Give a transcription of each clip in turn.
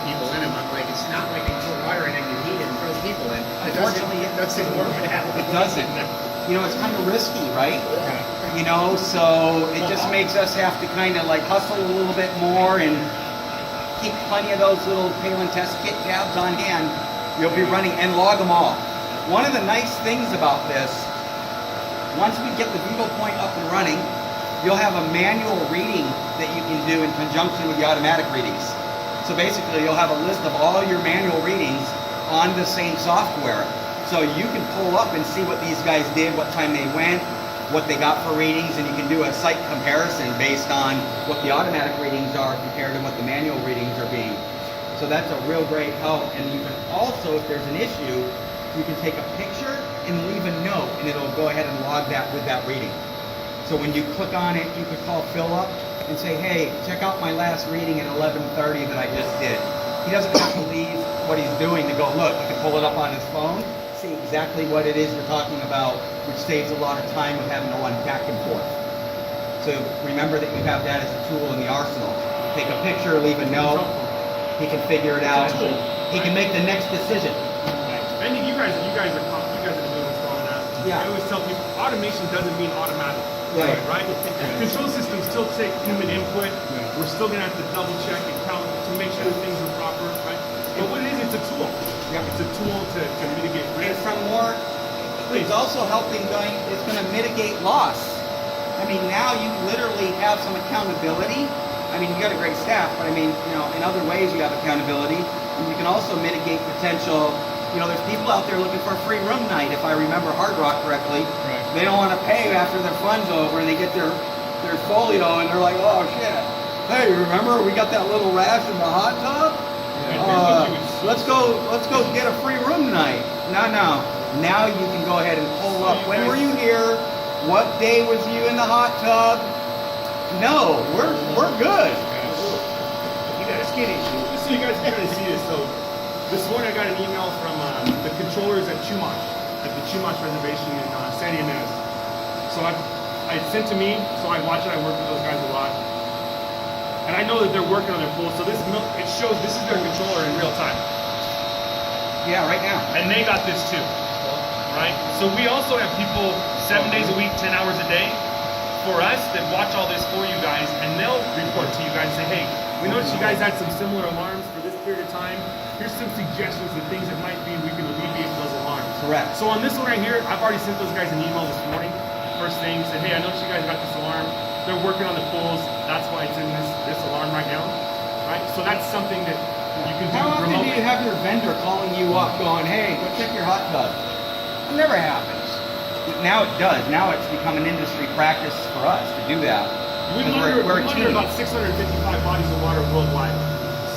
people in them. I'm like, it's not like you put water in and you heat it and throw people in. Unfortunately, That's the work it it doesn't. You know, it's kind of risky, right? You know, so it just makes us have to kind of like hustle a little bit more and keep plenty of those little Palin test kit tabs on hand. You'll be running and log them all. One of the nice things about this, once we get the Vivo Point up and running, you'll have a manual reading that you can do in conjunction with the automatic readings. So basically, you'll have a list of all your manual readings on the same software. So you can pull up and see what these guys did, what time they went, what they got for readings, and you can do a site comparison based on what the automatic readings are compared to what the manual readings are being. So that's a real great help. And you can also, if there's an issue, you can take a picture and leave a note, and it'll go ahead and log that with that reading. So when you click on it, you could call Phil up and say, hey, check out my last reading at 11:30 that I just did. He doesn't have to leave what he's doing to go look. He can pull it up on his phone, see exactly what it is you're talking about, which saves a lot of time of having to run back and forth. So remember that you have that as a tool in the arsenal. Take a picture, leave a note, he can figure it out. He can make the next decision. I think you guys are doing this for all that. Yeah. I always tell people, automation doesn't mean automatic. Right. Right? Control systems still take human input. We're still gonna have to double check and count to make sure that things are proper, right? But what it is, it's a tool. Yep. It's a tool to mitigate And risk. from more, it's also helping it's going to mitigate loss. I mean, now you literally have some accountability. I mean, you got a great staff, but I mean, you know, in other ways you have accountability. And you can also mitigate potential, you know, there's people out there looking for a free room night, if I remember Hard Rock correctly. Right. They don't want to pay after their fun's over and they get their folio and they're like, oh shit. Hey, remember we got that little rash in the hot tub? Let's go get a free room night. No. Now you can go ahead and pull up. When were you here? What day was you in the hot tub? No, we're good. You got a skin issue. Just so you guys can kind of see this. So this morning I got an email from the controllers at Chumash, at the Chumash Reservation in San Ynez. So I sent to me, so I watch it. I work with those guys a lot. And I know that they're working on their pools, so it shows this is their controller in real time. Yeah, right now. And they got this too, right? So we also have people 7 days a week, 10 hours a day for us that watch all this for you guys, and they'll report to you guys and say, hey, we noticed you guys had some similar alarms for this period of time. Here's some suggestions of things that might be we can alleviate those alarms. Correct. So on this one right here, I've already sent those guys an email this morning. First thing, said, hey, I noticed you guys got this alarm. They're working on the pools. That's why it's in this alarm right now, right? So that's something that you can do How often do remotely. you have your vendor calling you up going, hey, go check your hot tub? It never happens. Now it does. Now it's become an industry practice for us to do that. We Because monitor, we're a we monitor team. about 655 bodies of water worldwide.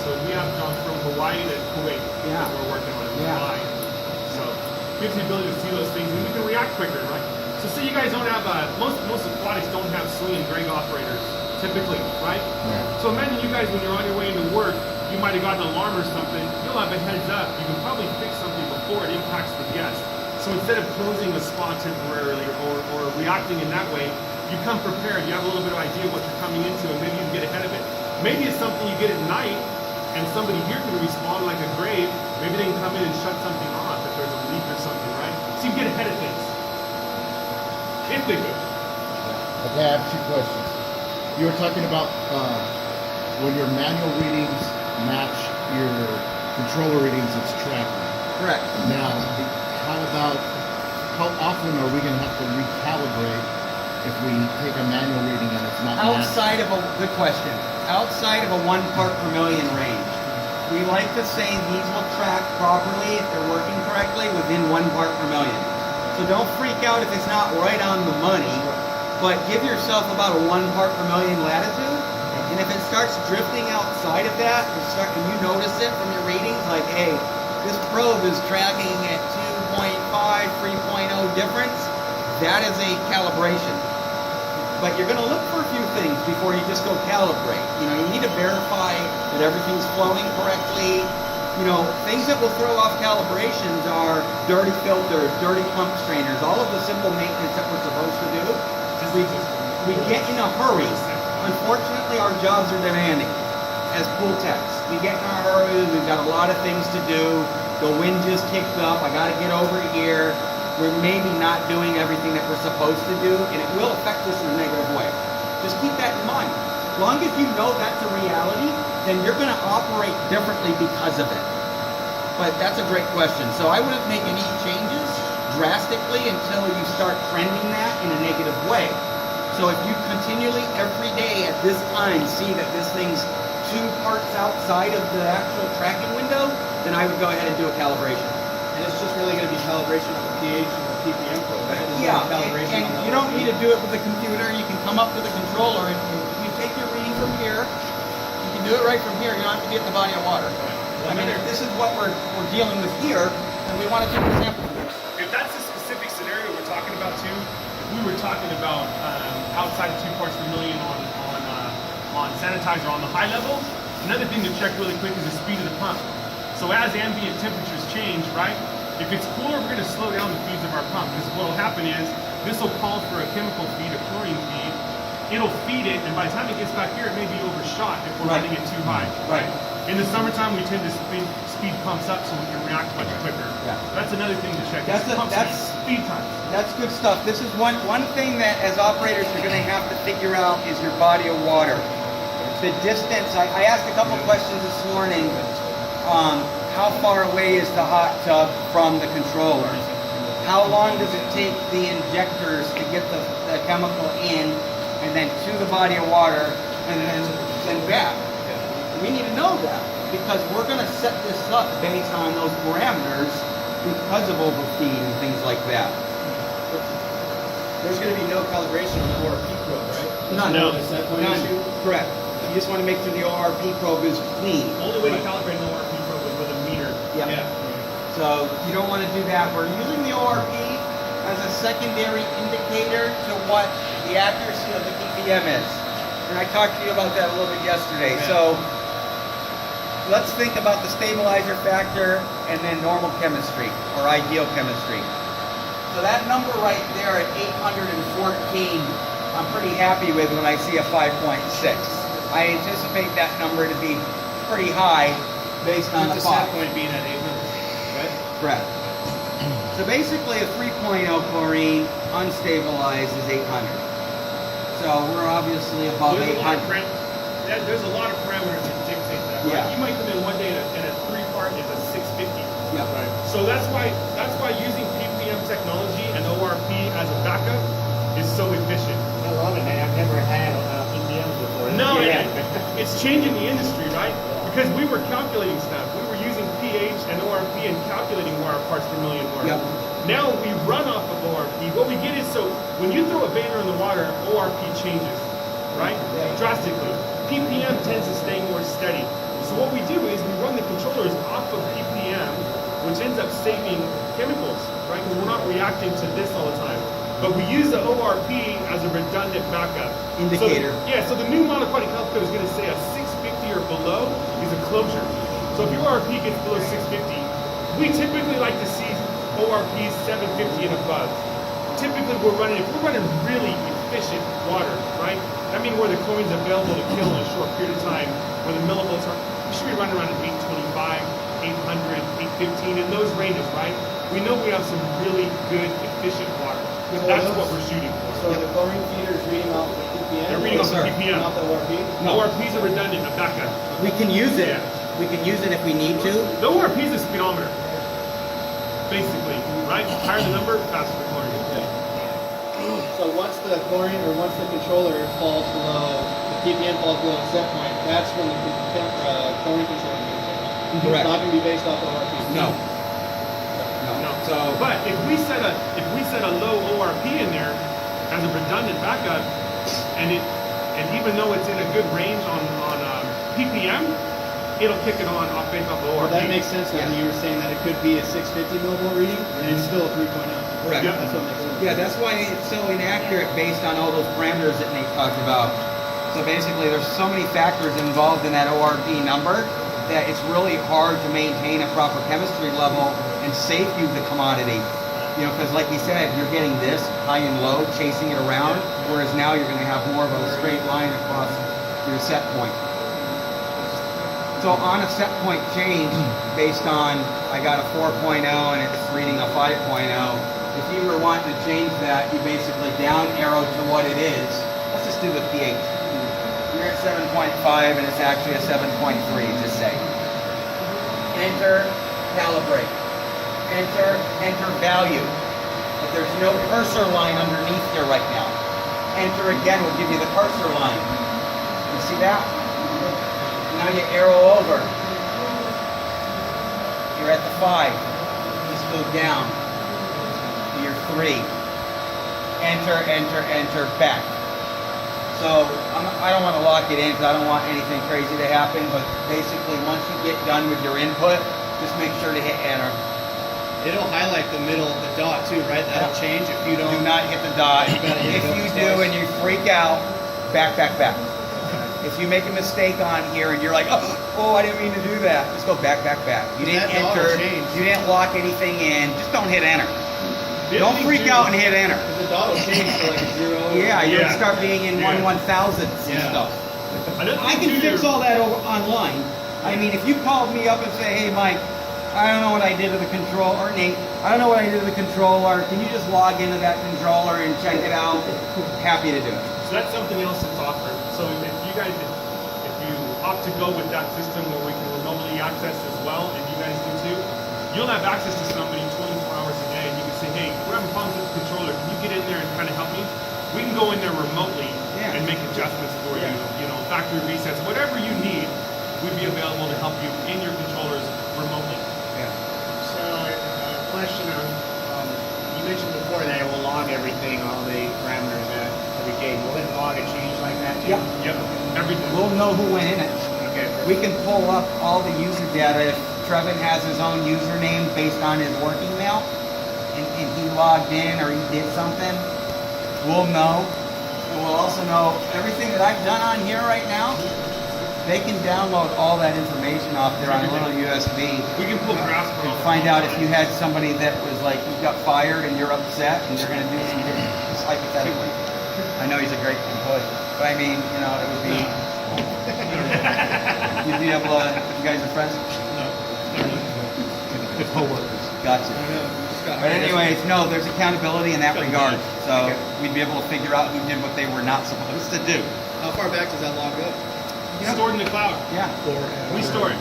So we have gone from Hawaii to Kuwait. Yeah. That we're working on Yeah. Hawaii. So it gives the ability to see those things, and we can react quicker, right? So say you guys don't have most aquatics don't have swing and drag operators typically, right? So imagine you guys when you're on your way into work, you might have gotten an alarm or something. You'll have a heads up. You can probably fix something before it impacts the guest. So instead of closing the spot temporarily or reacting in that way, you come prepared. You have a little bit of idea what you're coming into, and maybe you can get ahead of it. Maybe it's something you get at night, and somebody here can respond like a grave. Maybe they can come in and shut something off if there's a leak or something, right? So you get ahead of things. If they could. Okay, I have two questions. You were talking about when your manual readings match your controller readings, it's tracking. Correct. Now, how often are we going to have to recalibrate if we take a manual reading and it's not Outside of good question. Outside of a 1 part per million range, we like to say these will track properly if they're working correctly within 1 part per million. So don't freak out if it's not right on the money, but give yourself about a 1 part per million latitude. And if it starts drifting outside of that, and you notice it from your readings, like, hey, this probe is tracking at 2.5, 3.0 difference, that is a calibration. But you're going to look for a few things before you just go calibrate. You know, you need to verify that everything's flowing correctly. You know, things that will throw off calibrations are dirty filters, dirty pump strainers, all of the simple maintenance that we're supposed to do. We get in a hurry. Unfortunately, our jobs are demanding. as pool techs. We get in a hurry, we've got a lot of things to do. The wind just kicked up, I gotta get over here. We're maybe not doing everything that we're supposed to do, and it will affect us in a negative way. Just keep that in mind. As long as you know that's a reality, then you're gonna operate differently because of it. But that's a great question. So I wouldn't make any changes drastically until you start trending that in a negative way. So if you continually, every day at this time, see that this thing's 2 parts outside of the actual tracking window, then I would go ahead and do a calibration. And it's just really going to be calibration of the pH and the ppm code, right? There's Yeah, no calibration and on the you don't need to do it with the computer. You can come up to the controller and you take your reading from here. You can do it right from here. You don't have to be at the body of water. I mean, if this is what we're dealing with here, then we want to take a sample. If that's the specific scenario we're talking about too, if we were talking about outside of 2 parts per million on sanitizer on the high level, another thing to check really quick is the speed of the pump. So as ambient temperatures change, right? If it's cooler, we're going to slow down the feeds of our pump, because what will happen is this will call for a chemical feed, a chlorine feed. It'll feed it, and by the time it gets back here, it may be overshot if we're Right. running it too high. Right. In the summertime, we tend to speed pumps up so we can react much quicker. Yeah. That's another thing to check. That's is pump speed time. That's good stuff. This is one thing that as operators you're going to have to figure out is your body of water. The distance, I asked a couple questions this morning. How far away is the hot tub from the controller? How long does it take the injectors to get the chemical in and then to the body of water and then back? We need to know that because we're going to set this up based on those parameters because of overfeed and things like that. There's going to be no calibration on the ORP probe, right? None. No. The set point None. issue? Correct. You just want to make sure the ORP probe is clean. Only way to calibrate an ORP probe is with a meter. Yeah. So you don't want to do that. We're using the ORP as a secondary indicator to what the accuracy of the ppm is. And I talked to you about that a little bit yesterday. Yeah. So let's think about the stabilizer factor and then normal chemistry or ideal chemistry. So that number right there at 814, I'm pretty happy with when I see a 5.6. I anticipate that number to be pretty high based on With the the set fog. point being at 800, right? Correct. So basically a 3.0 chlorine unstabilized is 800. So we're obviously above There's a lot 800. of there's a lot of parameters that dictate that. Right? Yeah. You might come in one day and a 3 part is a 650. Yeah. Right. So that's why using ppm technology and ORP as a backup is so efficient. I love it, man. I've never had PPMs before. No, Yeah. it's changing the industry, right? Because we were calculating stuff. We were using pH and ORP and calculating where our parts per million were. Yep. Now we run off of ORP. What we get is, so when you throw a banner in the water, ORP changes, right? Drastically. ppm tends to stay more steady. So what we do is we run the controllers off of ppm, which ends up saving chemicals, right? Because we're not reacting to this all the time. But we use the ORP as a redundant backup. Indicator. So the new modified health code is going to say a 650 or below is a closure. So if your ORP gets below 650, we typically like to see ORP 750 and above. Typically if we're running really efficient water, right? I mean where the chlorine's available to kill in a short period of time, where the millivolts are, we should be running around at 825, 800, 815, in those ranges, right? We know we have some really good, efficient water. So That's those- what we're shooting for. So the chlorine feeder is reading off the ppm? They're reading off the sir. ppm. Not the ORP? No. ORP's a redundant, a backup. We can use it. Yeah. We can use it if we need to. The ORP is a speedometer, basically, right? Higher the number, faster the chlorine. So once the chlorine or once the controller falls below, the ppm falls below the set point, that's when the chlorine controller is going to take off. Correct. It's not going to be based off the ORP. No. No. So But if we set a low ORP in there as a redundant backup, and even though it's in a good range on ppm, it'll kick it on off based off the ORP. Well, that makes sense when Yeah. you were saying that it could be a 650 millivolt reading, and it's still a 3.0. correct. Yeah. That's what makes sense. Yeah, that's why it's so inaccurate based on all those parameters that Nate talked about. So basically, there's so many factors involved in that ORP number that it's really hard to maintain a proper chemistry level and safe use the commodity. You know, because like you said, you're getting this high and low, chasing it around, whereas now you're going to have more of a straight line across your set point. So on a set point change, based on, I got a 4.0 and it's reading a 5.0, if you were wanting to change that, you basically down arrow to what it is. Let's just do the pH. You're at 7.5 and it's actually a 7.3, just say. Enter, calibrate. Enter value. But there's no cursor line underneath here right now. Enter again will give you the cursor line. You see that? Now you arrow over. You're at the 5. Just go down to your 3. Enter, back. So I don't want to lock it in because I don't want anything crazy to happen, but basically once you get done with your input, just make sure to hit enter. It'll highlight the middle, the dot too, right? That'll change if you don't. Do not hit the dot. You gotta hit If it you twice. do and you freak out, back. If you make a mistake on here and you're like, oh, I didn't mean to do that, just go back. You didn't That dot will enter, change. you didn't lock anything in, just don't hit enter. The Don't other thing freak too- out and hit enter. Because the dot will change to like a 0. Yeah, you'll Yeah. start being in Yeah. 1/1000ths and Yeah. stuff. Another I thing can too, fix all that over online. I mean, if you called me up and say, hey, Mike, I don't know what I did to the controller, or Nate, I don't know what I did to the controller. Can you just log into that controller and check it out? Happy to do it. So that's something else that's offered. So if you guys, if you opt to go with that system where we can remotely access as well, and you guys do too, you'll have access to somebody 24 hours a day, and you can say, hey, we're having problems with the controller. Can you get in there and kind of help me? We can go in there remotely Yeah. and make adjustments for Yeah. you know, factory resets, whatever you need, we'd be available to help you in your controllers remotely. Yeah. So, question on, you mentioned before that it will log everything, all the parameters every day. Will it log a change like that too? Yep. Yep, everything. We'll know who went in it. Okay. We can pull up all the user data. If Trevin has his own username based on his work email, and he logged in or he did something, we'll know. And we'll also know everything that I've done on here right now. They can download all that information off there on a little USB. We can pull graphs from And find out if you had somebody that was like, you got fired and you're upset and they're going to do some, just hypothetically. I know he's a great employee, but I mean, you know, it would be, you'd be able to, you guys are friends? Co-workers. Gotcha. But anyways, no, there's accountability in that regard. So we'd be able to figure out who did what they were not supposed to do. How far back does that log go? stored in the cloud. Yeah, We store it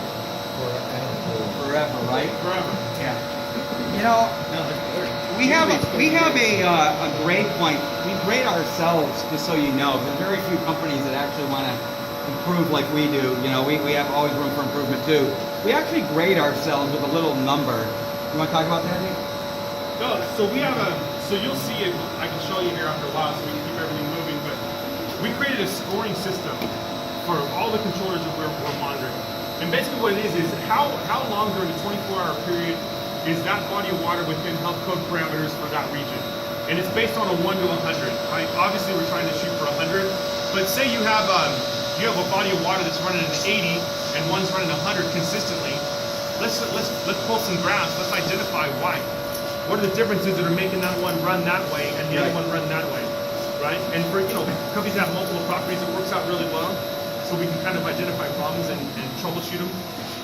forever, right? forever. Yeah. You know, we have a grade point. We grade ourselves, just so you know. There's very few companies that actually want to improve like we do. You know, we have always room for improvement too. We actually grade ourselves with a little number. You want to talk about that, Nick? No, so we have so you'll see it, I can show you here after a while so we can keep everything moving, but we created a scoring system for all the controllers that we're monitoring. And basically what it is how long during the 24-hour period is that body of water within health code parameters for that region. And it's based on a 1 to 100, right? Obviously we're trying to shoot for 100, but say you have a body of water that's running at 80 and one's running 100 consistently. Let's pull some graphs. Let's identify why. What are the differences that are making that one run that way and the other one run that way, right? And for companies that have multiple properties, it works out really well. So we can kind of identify problems and troubleshoot them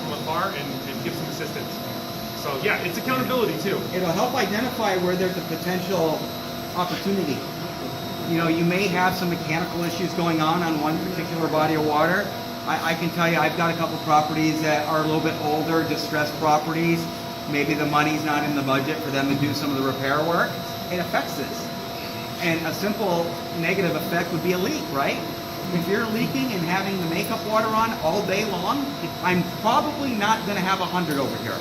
from afar and give some assistance. So yeah, it's accountability too. It'll help identify where there's a potential opportunity. You know, you may have some mechanical issues going on one particular body of water. I can tell you, I've got a couple properties that are a little bit older, distressed properties. Maybe the money's not in the budget for them to do some of the repair work. It affects this. And a simple negative effect would be a leak, right? If you're leaking and having the makeup water on all day long, I'm probably not going to have 100 over here.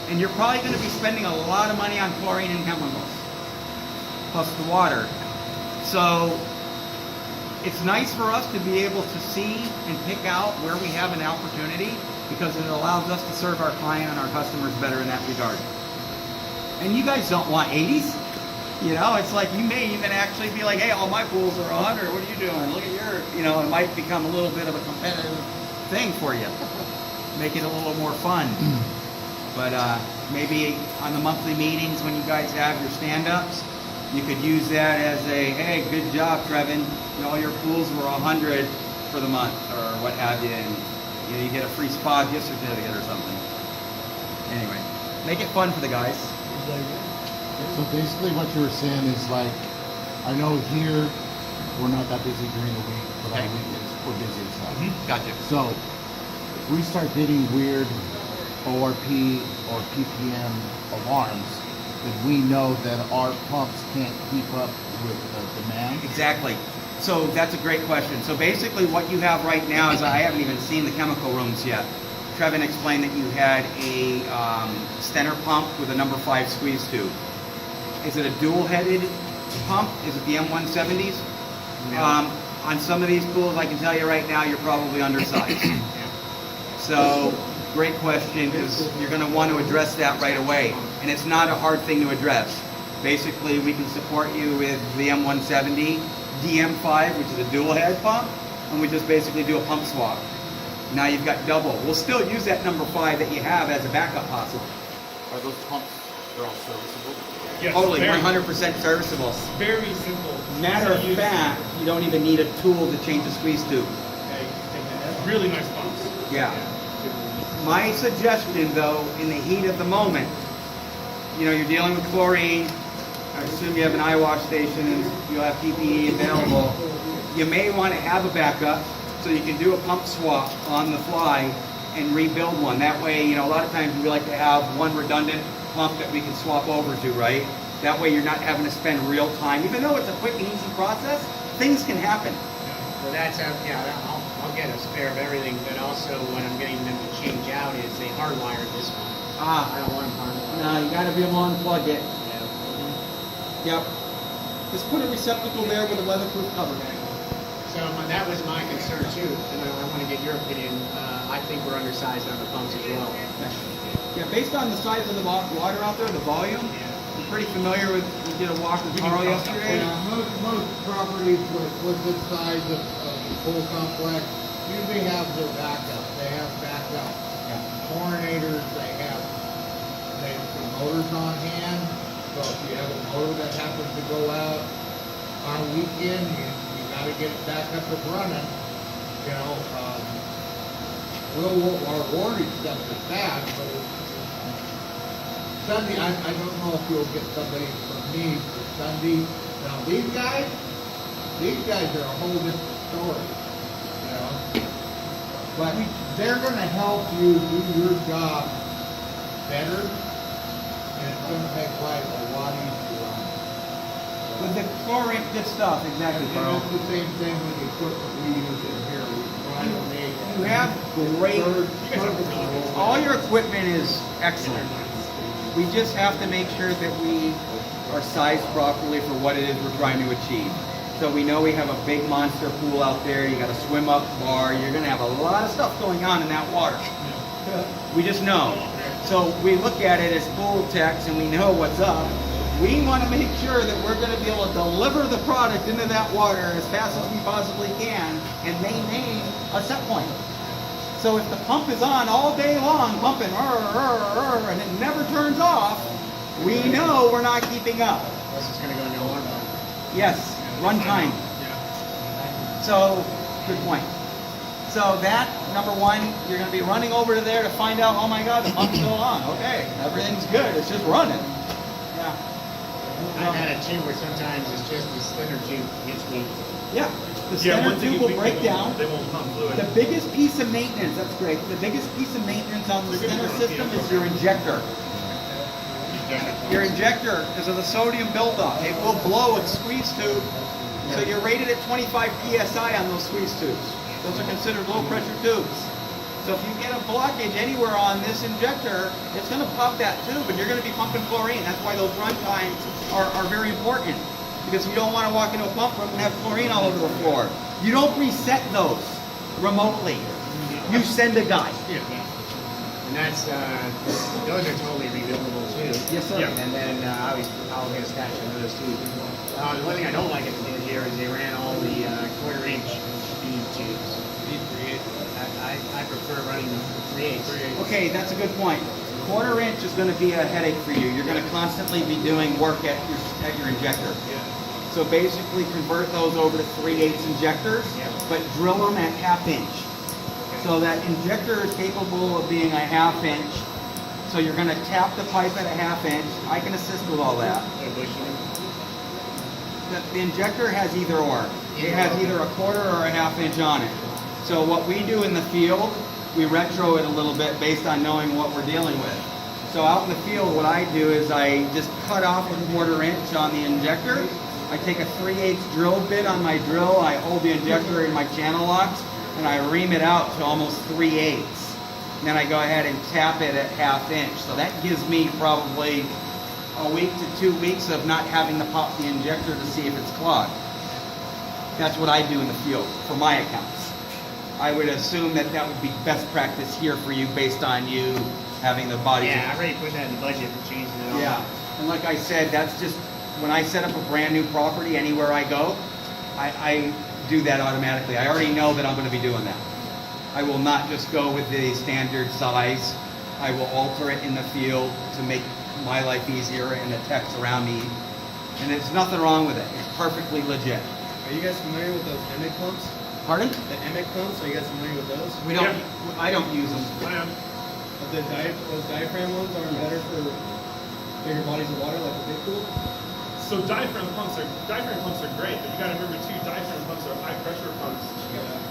And you're probably going to be spending a lot of money on chlorine and chemicals, plus the water. So it's nice for us to be able to see and pick out where we have an opportunity, because it allows us to serve our client and our customers better in that regard. And you guys don't want 80s. You know, it's like you may even actually be like, hey, all my pools are 100. What are you doing? Look at your, it might become a little bit of a competitive thing for you. Make it a little more fun. But maybe on the monthly meetings when you guys have your stand-ups, you could use that as a, hey, good job, Trevin. All your pools were 100 for the month or what have you. And You get a free spa gift certificate or something. Anyway, make it fun for the guys. So basically what you were saying is like, I know here, we're not that busy during the week, but on weekends, we're busy as hell. Gotcha. So, if we start getting weird ORP or PPM alarms, then we know that our pumps can't keep up with the demand. Exactly. So that's a great question. So basically what you have right now is, I haven't even seen the chemical rooms yet. Trevin explained that you had a Stenner pump with a number 5 squeeze tube. Is it a dual-headed pump? Is it the M170s? No. On some of these pools, I can tell you right now, you're probably undersized. So, great question, because you're going to want to address that right away. And it's not a hard thing to address. Basically, we can support you with the M170, DM5, which is a dual head pump, and we just basically do a pump swap. Now you've got double. We'll still use that number 5 that you have as a backup possible. Are those pumps, they're all serviceable? Yes, Totally, very, 100% serviceable. very simple. Matter of to use. fact, you don't even need a tool to change the squeeze tube. Really nice pumps. Yeah. My suggestion, though, in the heat of the moment, you're dealing with chlorine. I assume you have an eye wash station and you'll have PPE available. You may want to have a backup so you can do a pump swap on the fly and rebuild one. That way, a lot of times we like to have one redundant pump that we can swap over to, right? That way you're not having to spend real time. Even though it's a quick and easy process, things can happen. So that's, I'll get a spare of everything, but also when I'm getting them to change out is they hardwired this one. I don't want them hardwired. No, you got to be able to unplug it. Yeah. Yep. Just put a receptacle there with a weatherproof cover. So that was my concern too, and I want to get your opinion. I think we're undersized on the pumps as well. Yeah, based on the size of the water out there, the volume, I'm pretty familiar with, we did a walk with Carl yesterday. Yeah, most properties with this size of the pool complex usually have their backup. They have backup chlorinators, they have some motors on hand. So if you have a motor that happens to go out on a weekend, you gotta get it back up and running. Our warranty stuff is bad, but Sunday, I don't know if you'll get somebody from me for Sunday. Now these guys are a whole different story, But they're gonna help you do your job better, and it's gonna make life a lot easier on you. With the chlorine, good stuff, exactly, And Carl. it's the same thing with the equipment we use in here. You have great, all your equipment is excellent. We just have to make sure that we are sized properly for what it is we're trying to achieve. So we know we have a big monster pool out there, you got a swim up bar, you're gonna have a lot of stuff going on in that water. We just know. So we look at it as pool techs and we know what's up. We want to make sure that we're going to be able to deliver the product into that water as fast as we possibly can and maintain a set point. So if the pump is on all day long, pumping, and it never turns off, we know we're not keeping up. Plus it's going to go into one run. Yes, run time. So, good point. So that, number 1, you're going to be running over to there to find out, oh my God, the pump's still on. Okay, everything's good, it's just running. Yeah. I've had it too where sometimes it's just the splinter tube gets weak. Yeah, the center tube will break down. They won't pump fluid. The biggest piece of maintenance, that's great, the biggest piece of maintenance on the center system is your injector. Your injector, because of the sodium buildup, it will blow a squeeze tube. So you're rated at 25 PSI on those squeeze tubes. Those are considered low pressure tubes. So if you get a blockage anywhere on this injector, it's going to pop that tube and you're going to be pumping chlorine. That's why those run times are very important. Because you don't want to walk into a pump room and have chlorine all over the floor. You don't reset those remotely. You send a guy. And that's, those are totally rebuildable too. Yes, sir. Yeah. And then I'll get a stash of those too. The one thing I don't like it here is they ran all the quarter-inch feed tubes. I prefer running the 3/8. Okay, that's a good point. Quarter inch is going to be a headache for you. You're going to constantly be doing work at your injector. So basically convert those over to 3/8 injectors, but drill them at 1/2 inch. So that injector is capable of being a ½ inch. So you're gonna tap the pipe at a ½ inch. I can assist with all that. The injector has either or. It has either a quarter or a ½ inch on it. So what we do in the field, we retro it a little bit based on knowing what we're dealing with. So out in the field, what I do is I just cut off a quarter inch on the injector. I take a 3/8 drill bit on my drill. I hold the injector in my channel locks and I ream it out to almost 3/8. And then I go ahead and tap it at ½ inch. So that gives me probably a week to 2 weeks of not having to pop the injector to see if it's clogged. That's what I do in the field for my accounts. I would assume that that would be best practice here for you based on you having the body. Yeah, I already put that in the budget for changing it all. Yeah, and like I said, that's just, when I set up a brand new property anywhere I go, I do that automatically. I already know that I'm gonna be doing that. I will not just go with the standard size. I will alter it in the field to make my life easier and the techs around me. And there's nothing wrong with it. It's perfectly legit. Are you guys familiar with those EMIC pumps? Pardon? The EMIC pumps, are you guys familiar with those? We don't, Yeah. I don't use them. I am. But those diaphragm ones aren't better for bigger bodies of water like a big pool? So diaphragm pumps are great, but you got to remember too, diaphragm pumps are high pressure pumps,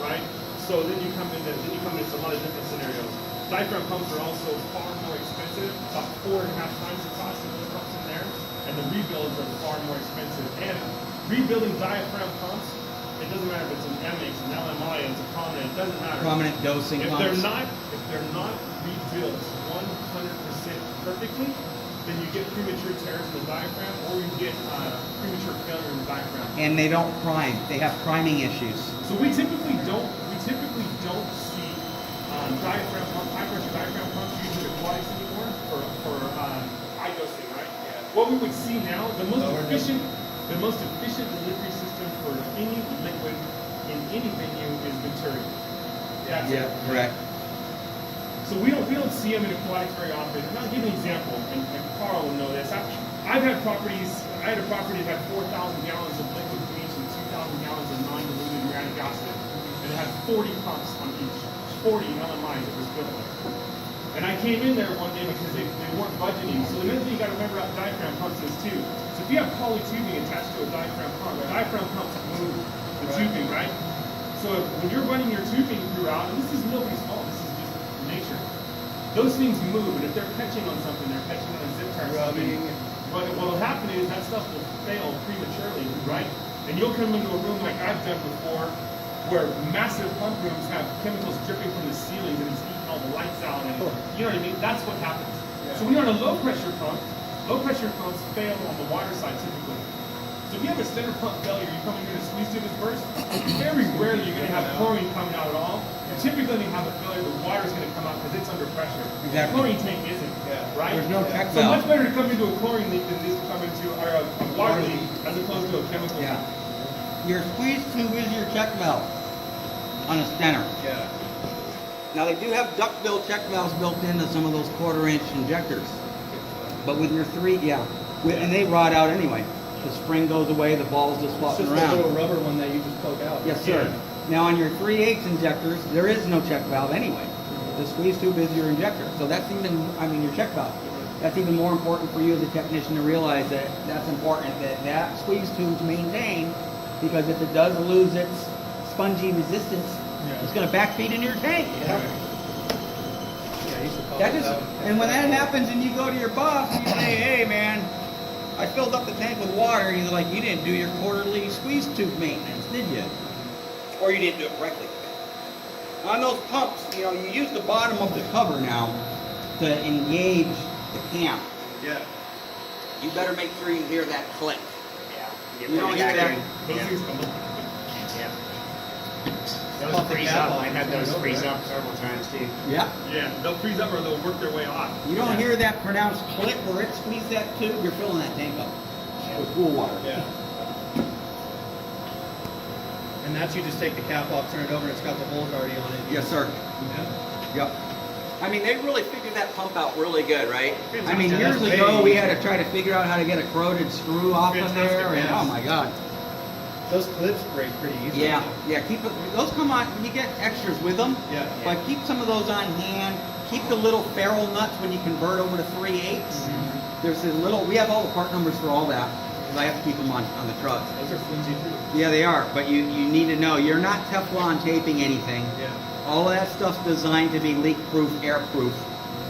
right? So then you come into a lot of different scenarios. Diaphragm pumps are also far more expensive, about 4.5 times the cost of those pumps in there, and the rebuilds are far more expensive. And rebuilding diaphragm pumps, it doesn't matter if it's an MX, an LMI, it's a prominent, it doesn't matter. Prominent dosing If pumps. they're not rebuilt 100% perfectly, then you get premature tears in the diaphragm, or you get premature failure in the diaphragm. And they don't prime. They have priming issues. So we typically don't see diaphragm pump, high pressure diaphragm pumps used in aquatics anymore for high dosing, right? Yeah. What we would see now, the most efficient delivery system for any liquid in any venue is Venturi. That's it. Correct. So we don't see them in aquatics very often. And I'll give you an example, and Carl will know this. I had a property that had 4,000 gallons of liquid bleach and 2,000 gallons of non-diluted uric acid. And it had 40 pumps on each, 40 LMIs it was built with. And I came in there one day because they weren't budgeting. So the other thing you got to remember about diaphragm pumps is too. So if you have poly tubing attached to a diaphragm pumps move the tubing, right? So when you're running your tubing throughout, and this is nobody's fault, this is just nature. Those things move, and if they're catching on something, they're catching on a zip tie or something. But what will happen is that stuff will fail prematurely, right? And you'll come into a room like I've done before, where massive pump rooms have chemicals dripping from the ceilings and it's eating all the lights out, and you know what I mean? That's what happens. Yeah. So when you're on a low pressure pumps fail on the water side typically. So if you have a center pump failure, you come in here to squeeze tube is burst, very rarely you're going to have chlorine coming out at all. You typically when you have a failure, the water's going to come out because it's under pressure. Exactly. The chlorine tank isn't, right? There's no check So valve. much better to come into a chlorine leak than this to come into a water leak as opposed to a chemical leak. Yeah. Your squeeze tube is your check valve on a Stenner. Yeah. Now they do have duckbill check valves built into some of those quarter-inch injectors, but with your and they rot out anyway. The spring goes away, the ball's just It's flopping just a around. little rubber one that you just poke out. Yes, sir. Now on your 3/8 injectors, there is no check valve anyway. The squeeze tube is your injector, so that's your check valve. That's even more important for you as a technician to realize that that's important, that squeeze tube's maintained, because if it does lose its spongy resistance, it's going to backfeed into your tank. Yeah, I used to call That it is, that. and when that happens and you go to your boss and you say, hey man, I filled up the tank with water, and he's like, you didn't do your quarterly squeeze tube maintenance, did you? Or you didn't do it correctly. On those pumps, you use the bottom of the cover now to engage the cam. Yeah. You better make sure you hear that click. Yeah. You don't hear that. Those things come up. Yeah. Those freeze up. I had those freeze up several times too. Yeah. Yeah, they'll freeze up or they'll work their way off. You don't hear that pronounced click where it squeezes that tube, you're filling that tank up with cool water. Yeah. And that's you just take the cap off, turn it over, and it's got the holes already on it. Yes, sir. Yeah. Yep. I mean, they really figured that pump out really good, right? I mean, Yeah, years that's ago, way we had to try to figure out how to get a corroded screw off of there, Fantastic, and yes. oh my God. Those clips break pretty easily. Yeah, yeah. Keep it. Those come on. You get extras with them. Yeah. But keep some of those on hand. Keep the little ferrule nuts when you convert over to 3/8. There's a little. We have all the part numbers for all that. 'Cause I have to keep them on the trucks. Those are flimsy too. Yeah, they are. But you need to know you're not Teflon taping anything. Yeah. All of that stuff's designed to be leak-proof, air-proof.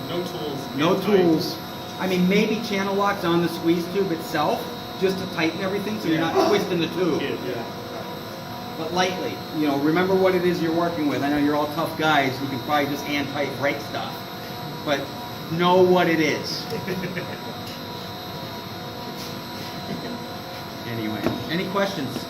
No tools. No tight. tools. I mean, maybe channel locks on the squeeze tube itself, just to tighten everything so you're not twisting the tube. Yeah. But lightly. You know, remember what it is you're working with. I know you're all tough guys. You can probably just hand tight brake stuff. But know what it is. Anyway, any questions?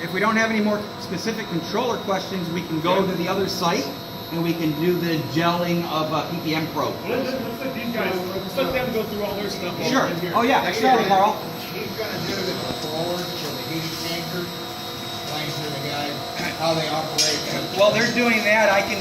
If we don't have any more specific controller questions, we can go to the other site and we can do the gelling of PPM Pro. Well, let's let these guys, let's let them go through all their stuff. while Sure. we're in here. Oh yeah, sure, Carl. He's gonna do the controllers for the heating tankers, explain to the guys how they operate. While they're doing that, I can